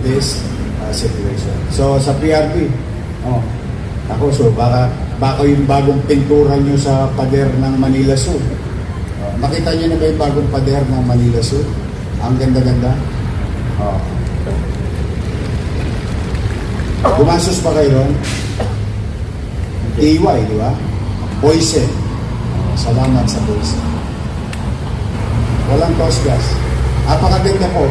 this situation. So sa PRP, ako, so baka yung bagong pintura nyo sa pader ng Manila Zoo. Nakita nyo na ba yung bagong pader ng Manila Zoo? Ang ganda-ganda. Gumasos pa kayo ron? TY, di ba? Poison. Salamat sa poison. Walang toast gas. Apakaganda po.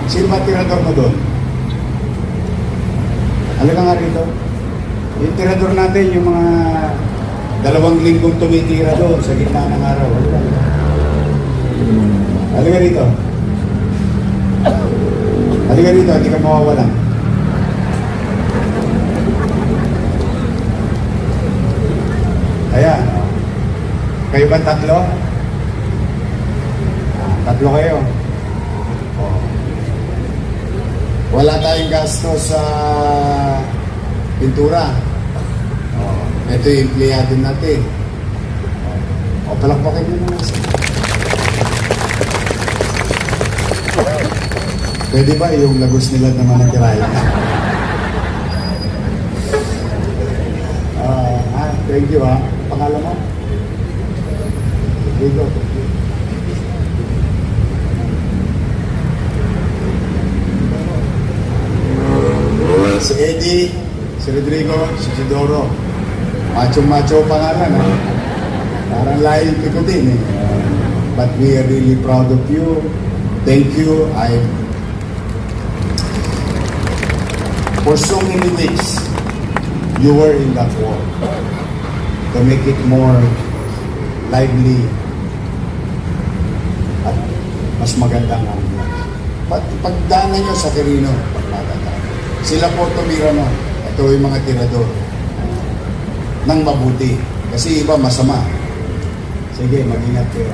Sino ba tirador mo doon? Halika nga rito. Yung tirador natin, yung mga 2 linggong tumitira doon sa gitna ng araw. Halika rito. Halika rito, hindi ka mawawala. Ayan. Kayo ba 3? 3 kayo. Wala tayong gasto sa pintura. Ito yung empleyado natin. Palakpakin nyo naman. Pwede ba yung lagos nila naman ang tirayan? Thank you ha. Pangalan mo? Dito. Si Eddie, si Rodrigo, si Isidoro. Macho-macho pangalan ha. Parang laing pikutin eh. But we are really proud of you. Thank you. For so many weeks, you were in that war to make it more lively at mas magandang ambience. Pagdaanan nyo sa Quirino, sila po tumira no. Ito yung mga tirador ng mabuti. Kasi iba masama. Sige, mag-ingat kayo.